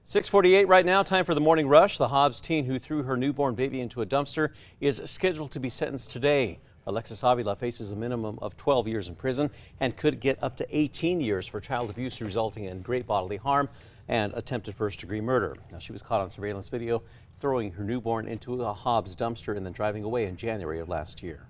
6:48 right now, time for the morning rush. The Hobbs teen who threw her newborn baby into a dumpster is scheduled to be sentenced today. Alexis Avila faces a minimum of 12 years in prison and could get up to 18 years for child abuse resulting in great bodily harm and attempted first-degree murder. Now, she was caught on surveillance video throwing her newborn into a Hobbs dumpster and then driving away in January of last year.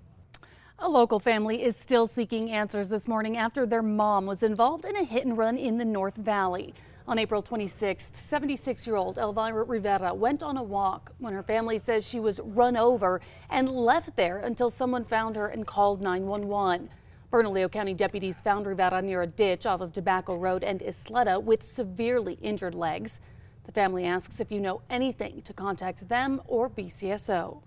A local family is still seeking answers this morning after their mom was involved in a hit and run in the North Valley. On April 26th, 76-year-old Elvira Rivera went on a walk when her family says she was run over and left there until someone found her and called 911. Bernalillo County deputies found Rivera near a ditch off of Tobacco Road and Isleta with severely injured legs. The family asks if you know anything to contact them or BCSO.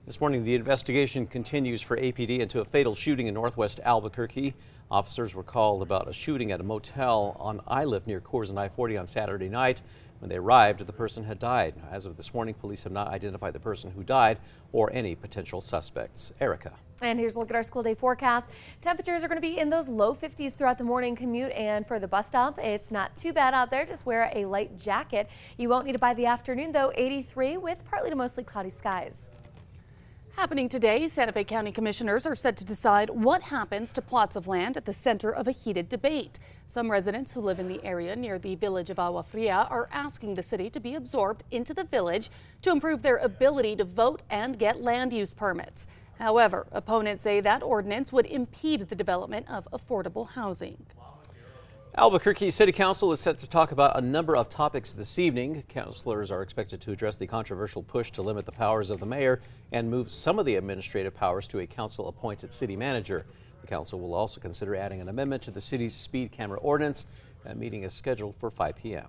This morning, the investigation continues for APD into a fatal shooting in northwest Albuquerque. Officers were called about a shooting at a motel on I-Lift near Coors and I-40 on Saturday night. When they arrived, the person had died. As of this morning, police have not identified the person who died or any potential suspects. Erica. And here's a look at our school day forecast. Temperatures are going to be in those low 50s throughout the morning commute, and for the bus stop, it's not too bad out there. Just wear a light jacket. You won't need it by the afternoon, though. 83 with partly to mostly cloudy skies. Happening today, Santa Fe County commissioners are set to decide what happens to plots of land at the center of a heated debate. Some residents who live in the area near the village of Agua Fria are asking the city to be absorbed into the village to improve their ability to vote and get land use permits. However, opponents say that ordinance would impede the development of affordable housing. Albuquerque City Council is set to talk about a number of topics this evening. Councilors are expected to address the controversial push to limit the powers of the mayor and move some of the administrative powers to a council-appointed city manager. The council will also consider adding an amendment to the city's speed camera ordinance. That meeting is scheduled for 5 p.m.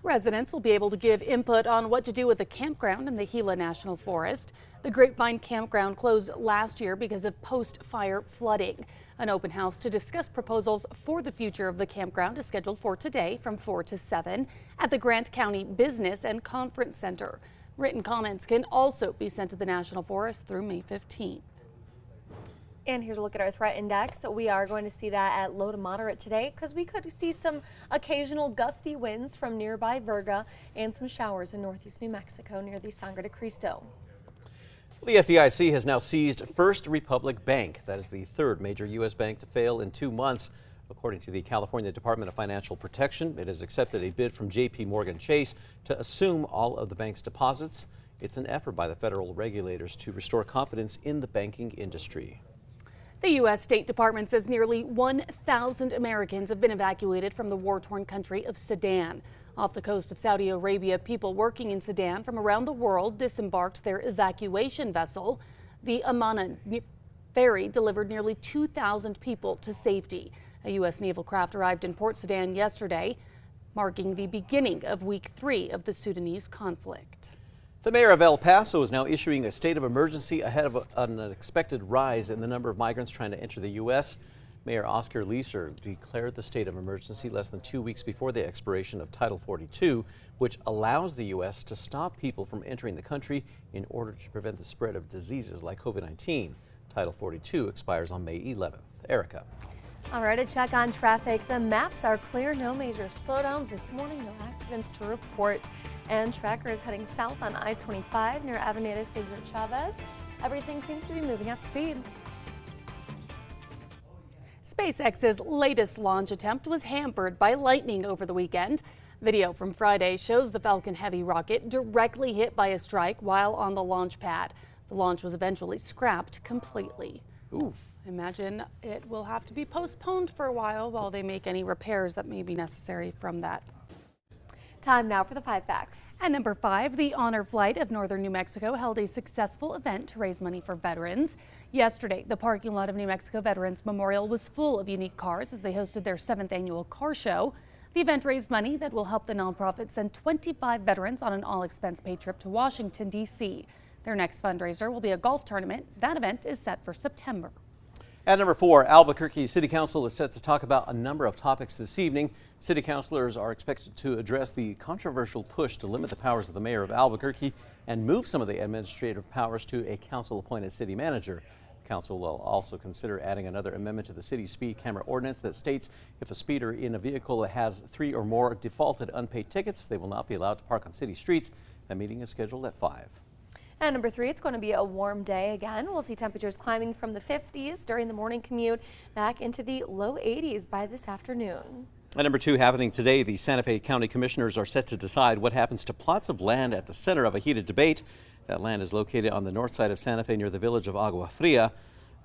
Residents will be able to give input on what to do with the campground in the Gila National Forest. The Grapevine Campground closed last year because of post-fire flooding. An open house to discuss proposals for the future of the campground is scheduled for today from 4 to 7 at the Grant County Business and Conference Center. Written comments can also be sent to the National Forest through May 15th. And here's a look at our threat index. We are going to see that at low to moderate today because we could see some occasional gusty winds from nearby Virga and some showers in northeast New Mexico near the Sangre de Cristo. The FDIC has now seized First Republic Bank. That is the third major U.S. bank to fail in 2 months. According to the California Department of Financial Protection, it has accepted a bid from J.P. Morgan Chase to assume all of the bank's deposits. It's an effort by the federal regulators to restore confidence in the banking industry. The U.S. State Department says nearly 1,000 Americans have been evacuated from the war-torn country of Sudan. Off the coast of Saudi Arabia, people working in Sudan from around the world disembarked their evacuation vessel. The Amana ferry delivered nearly 2,000 people to safety. A U.S. naval craft arrived in Port Sudan yesterday, marking the beginning of week 3 of the Sudanese conflict. The mayor of El Paso is now issuing a state of emergency ahead of an expected rise in the number of migrants trying to enter the U.S. Mayor Oscar Leeser declared the state of emergency less than 2 weeks before the expiration of Title 42, which allows the U.S. to stop people from entering the country in order to prevent the spread of diseases like COVID-19. Title 42 expires on May 11th. Erica. All right, a check on traffic. The maps are clear. No major slowdowns this morning. No accidents to report. And trackers heading south on I-25 near Avenida Cesar Chavez. Everything seems to be moving at speed. SpaceX's latest launch attempt was hampered by lightning over the weekend. Video from Friday shows the Falcon Heavy rocket directly hit by a strike while on the launch pad. The launch was eventually scrapped completely. Ooh. Imagine it will have to be postponed for a while they make any repairs that may be necessary from that. Time now for the 5 facts. At number 5, the Honor Flight of Northern New Mexico held a successful event to raise money for veterans. Yesterday, the parking lot of New Mexico Veterans Memorial was full of unique cars as they hosted their 7th annual car show. The event raised money that will help the nonprofit send 25 veterans on an all-expense-paid trip to Washington, D.C. Their next fundraiser will be a golf tournament. That event is set for September. At number 4, Albuquerque City Council is set to talk about a number of topics this evening. City councilors are expected to address the controversial push to limit the powers of the mayor of Albuquerque and move some of the administrative powers to a council-appointed city manager. Council will also consider adding another amendment to the city's speed camera ordinance that states if a speeder in a vehicle has 3 or more defaulted unpaid tickets, they will not be allowed to park on city streets. That meeting is scheduled at 5. And number 3, it's going to be a warm day again. We'll see temperatures climbing from the 50s during the morning commute back into the low 80s by this afternoon. At number 2, happening today, the Santa Fe County Commissioners are set to decide what happens to plots of land at the center of a heated debate. That land is located on the north side of Santa Fe near the village of Agua Fria.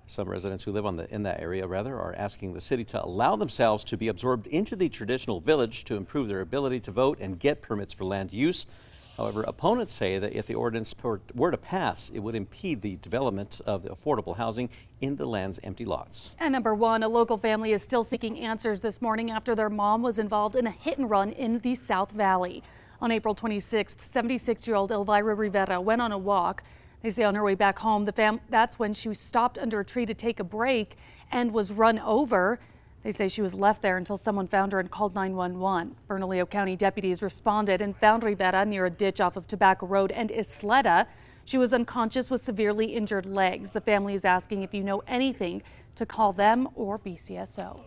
Some residents who live in that area are asking the city to allow themselves to be absorbed into the traditional village to improve their ability to vote and get permits for land use. However, opponents say that if the ordinance were to pass, it would impede the development of the affordable housing in the land's empty lots. And number 1, a local family is still seeking answers this morning after their mom was involved in a hit and run in the South Valley. On April 26th, 76-year-old Elvira Rivera went on a walk. They say on her way back home, that's when she stopped under a tree to take a break and was run over. They say she was left there until someone found her and called 911. Bernalillo County deputies responded and found Rivera near a ditch off of Tobacco Road and Isleta. She was unconscious with severely injured legs. The family is asking if you know anything to call them or BCSO.